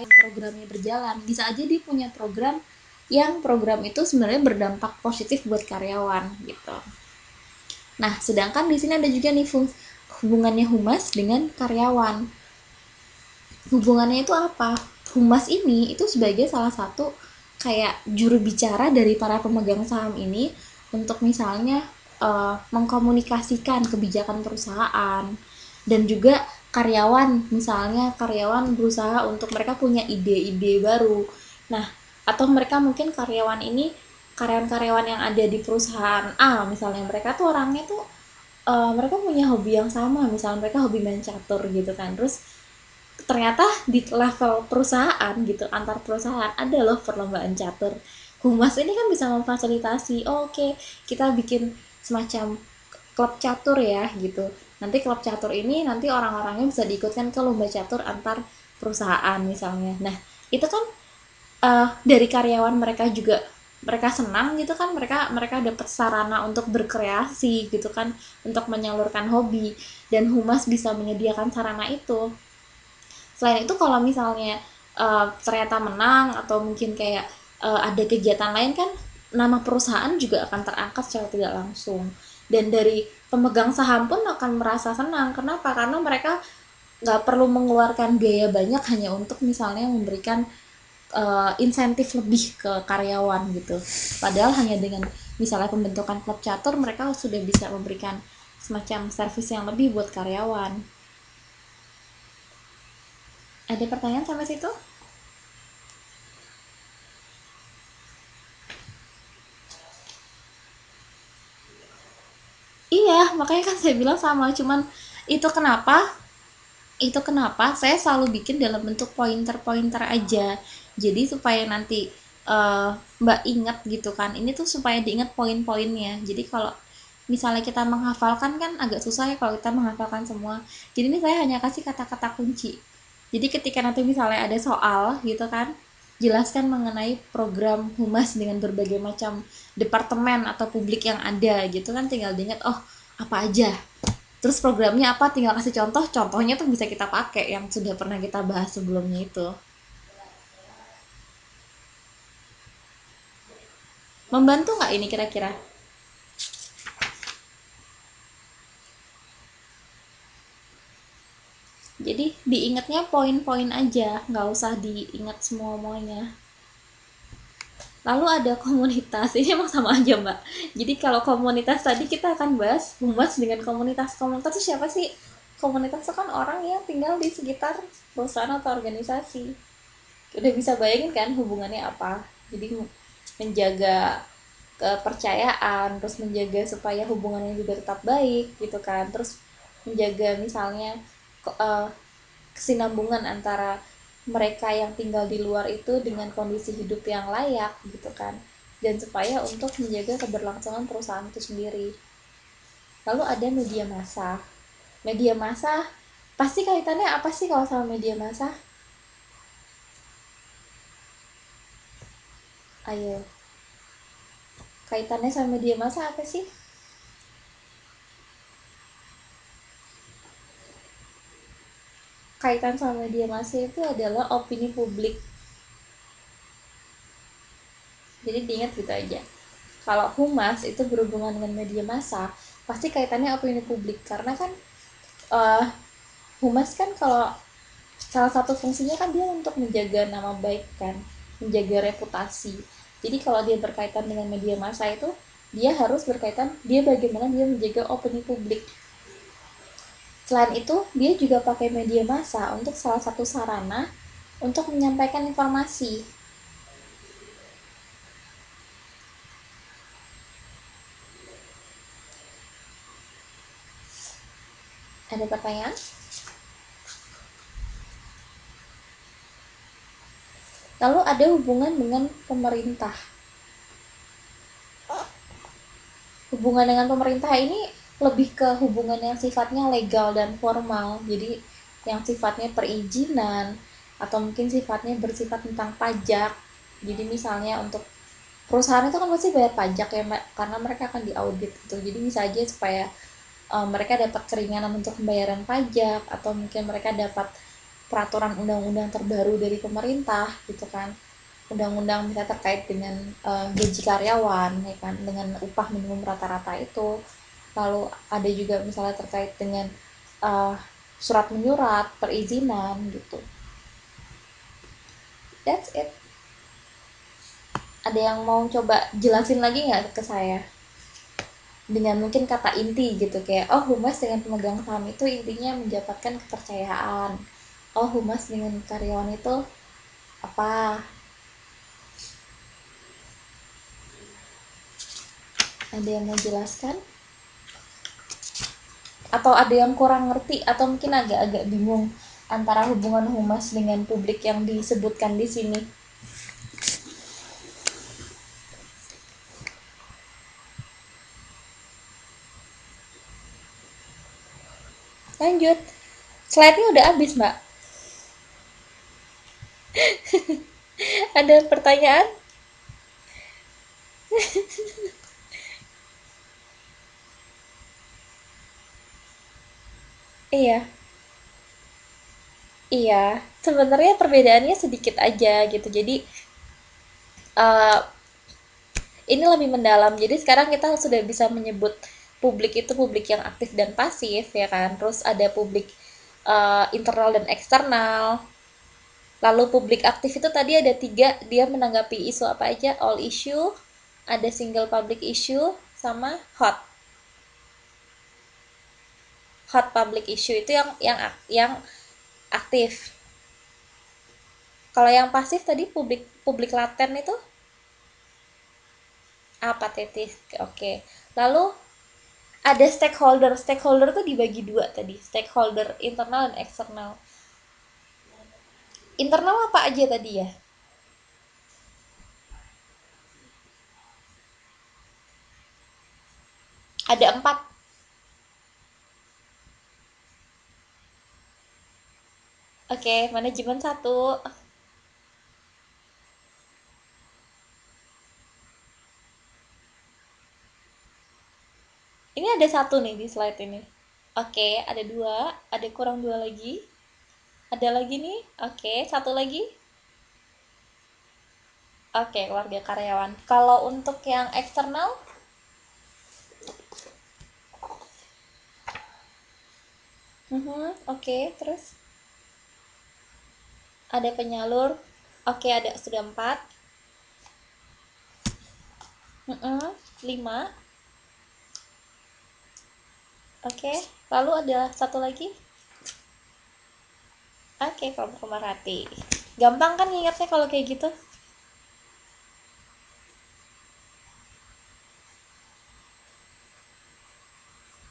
programnya berjalan. Bisa aja dia punya program yang program itu sebenarnya berdampak positif buat karyawan gitu. Nah, sedangkan di sini ada juga nih hubungannya humas dengan karyawan. Hubungannya itu apa? Humas ini itu sebagai salah satu kayak juru bicara dari para pemegang saham ini untuk misalnya mengkomunikasikan kebijakan perusahaan, dan juga karyawan, misalnya karyawan berusaha untuk mereka punya ide-ide baru. Nah, atau mereka mungkin karyawan-karyawan yang ada di perusahaan A misalnya, mereka tuh orangnya tuh mereka punya hobi yang sama, misalnya mereka hobi main catur gitu kan. Terus ternyata di level perusahaan gitu, antar perusahaan ada loh perlombaan catur. Humas ini kan bisa memfasilitasi, oke, kita bikin semacam klub catur ya gitu. Nanti klub catur ini nanti orang-orangnya bisa diikutkan ke lomba catur antar perusahaan misalnya. Nah, itu kan dari karyawan mereka juga, mereka senang gitu kan, mereka mereka dapat sarana untuk berkreasi gitu kan, untuk menyalurkan hobi, dan humas bisa menyediakan sarana itu. Selain itu kalau misalnya ternyata menang atau mungkin kayak ada kegiatan lain kan, nama perusahaan juga akan terangkat secara tidak langsung, dan dari pemegang saham pun akan merasa senang. Kenapa? Karena mereka nggak perlu mengeluarkan biaya banyak hanya untuk misalnya memberikan insentif lebih ke karyawan gitu. Padahal hanya dengan misalnya pembentukan klub catur, mereka sudah bisa memberikan semacam servis yang lebih buat karyawan. Ada pertanyaan sampai situ? Iya, makanya kan saya bilang sama, cuman itu kenapa itu kenapa saya selalu bikin dalam bentuk pointer-pointer aja. Jadi supaya nanti eh, Mbak ingat gitu kan. Ini tuh supaya diingat poin-poinnya. Jadi kalau misalnya kita menghafalkan kan agak susah ya kalau kita menghafalkan semua. Jadi ini saya hanya kasih kata-kata kunci. Jadi ketika nanti misalnya ada soal gitu kan, jelaskan mengenai program humas dengan berbagai macam departemen atau publik yang ada gitu kan, tinggal diingat, oh apa aja, terus programnya apa, tinggal kasih contoh, contohnya tuh bisa kita pakai yang sudah pernah kita bahas sebelumnya itu. Membantu nggak ini kira-kira? Jadi diingatnya poin-poin aja, nggak usah diingat semua-muanya. Lalu ada komunitas, ini emang sama aja mbak. Jadi kalau komunitas tadi kita akan bahas humas dengan komunitas. Komunitas itu siapa sih? Komunitas itu kan orang yang tinggal di sekitar perusahaan atau organisasi. Udah bisa bayangin kan hubungannya apa? Jadi menjaga kepercayaan, terus menjaga supaya hubungannya juga tetap baik gitu kan, terus menjaga misalnya kesinambungan antara mereka yang tinggal di luar itu dengan kondisi hidup yang layak gitu kan, dan supaya untuk menjaga keberlangsungan perusahaan itu sendiri. Lalu ada media massa. Media massa pasti kaitannya apa sih kalau sama media massa? Ayo, kaitannya sama media massa apa sih? Kaitan sama media massa itu adalah opini publik. Jadi diingat gitu aja. Kalau humas itu berhubungan dengan media massa, pasti kaitannya opini publik, karena kan uh, humas kan kalau salah satu fungsinya kan dia untuk menjaga nama baik kan, menjaga reputasi. Jadi kalau dia berkaitan dengan media massa itu, dia harus berkaitan, dia bagaimana dia menjaga opini publik. Selain itu, dia juga pakai media massa untuk salah satu sarana untuk menyampaikan informasi. Ada pertanyaan? Lalu ada hubungan dengan pemerintah. Hubungan dengan pemerintah ini lebih ke hubungan yang sifatnya legal dan formal. Jadi yang sifatnya perizinan, atau mungkin sifatnya bersifat tentang pajak. Jadi misalnya untuk perusahaan itu kan pasti bayar pajak ya mbak, karena mereka akan diaudit gitu. Jadi bisa aja supaya mereka dapat keringanan untuk pembayaran pajak, atau mungkin mereka dapat peraturan undang-undang terbaru dari pemerintah gitu kan, undang-undang bisa terkait dengan gaji karyawan ya kan, dengan upah minimum rata-rata itu. Lalu ada juga misalnya terkait dengan uh, surat menyurat perizinan gitu. That's it. Ada yang mau coba jelasin lagi nggak ke saya dengan mungkin kata inti gitu, kayak oh humas dengan pemegang saham itu intinya mendapatkan kepercayaan, oh humas dengan karyawan itu apa. Ada yang mau jelaskan atau ada yang kurang ngerti atau mungkin agak-agak bingung antara hubungan humas dengan publik yang disebutkan di sini? Lanjut, slide-nya udah habis mbak. Ada pertanyaan? Iya, iya, sebenarnya perbedaannya sedikit aja gitu. Jadi uh, ini lebih mendalam. Jadi sekarang kita sudah bisa menyebut publik itu publik yang aktif dan pasif ya kan. Terus ada publik internal dan eksternal. Lalu publik aktif itu tadi ada tiga, dia menanggapi isu apa aja, all issue, ada single public issue, sama hot public issue itu yang aktif. Kalau yang pasif tadi publik publik laten itu apatetis. Oke. Lalu ada stakeholder. Stakeholder tuh dibagi dua tadi, stakeholder internal dan eksternal. Internal apa aja tadi ya? Ada empat. Oke, manajemen satu. Ini ada satu nih di slide ini. Oke, ada dua, ada kurang dua lagi. Ada lagi nih. Oke, satu lagi. Oke, keluarga karyawan. Kalau untuk yang eksternal, oke, terus ada penyalur. Oke, ada sudah empat. Lima. Oke, lalu ada satu lagi. Oke, kelompok pemerhati. Gampang kan ingatnya kalau kayak gitu?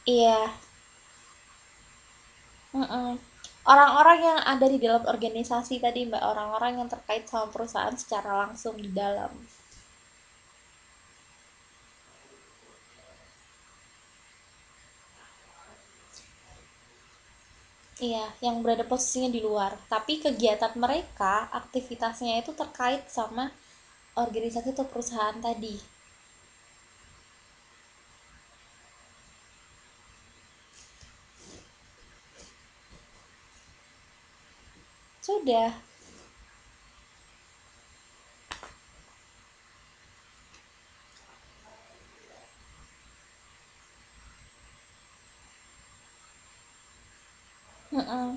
Iya. Mm-mm. Orang-orang yang ada di dalam organisasi tadi, Mbak, orang-orang yang terkait sama perusahaan secara langsung di dalam. Iya, yang berada posisinya di luar. Tapi kegiatan mereka, aktivitasnya itu terkait sama organisasi atau perusahaan tadi. Sudah. Mm-mm.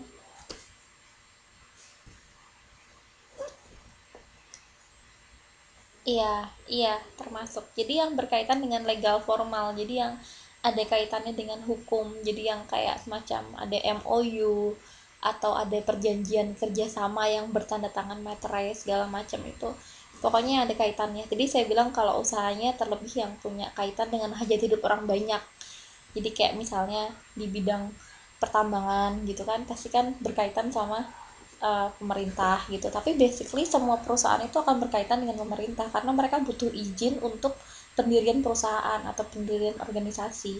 Iya, iya, termasuk. Jadi yang berkaitan dengan legal formal. Jadi yang ada kaitannya dengan hukum. Jadi yang kayak semacam ada MOU atau ada perjanjian kerjasama yang bertanda tangan materai segala macam itu. Pokoknya ada kaitannya. Jadi saya bilang kalau usahanya terlebih yang punya kaitan dengan hajat hidup orang banyak. Jadi kayak misalnya di bidang pertambangan gitu kan, pasti kan berkaitan sama pemerintah gitu. Tapi basically semua perusahaan itu akan berkaitan dengan pemerintah karena mereka butuh izin untuk pendirian perusahaan atau pendirian organisasi.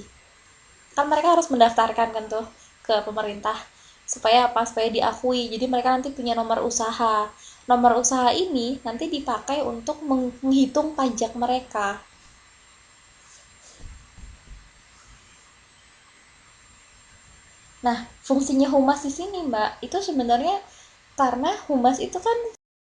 Kan mereka harus mendaftarkan kan tuh ke pemerintah supaya apa? Supaya diakui. Jadi mereka nanti punya nomor usaha. Nomor usaha ini nanti dipakai untuk menghitung pajak mereka. Nah, fungsinya humas di sini, Mbak, itu sebenarnya karena humas itu kan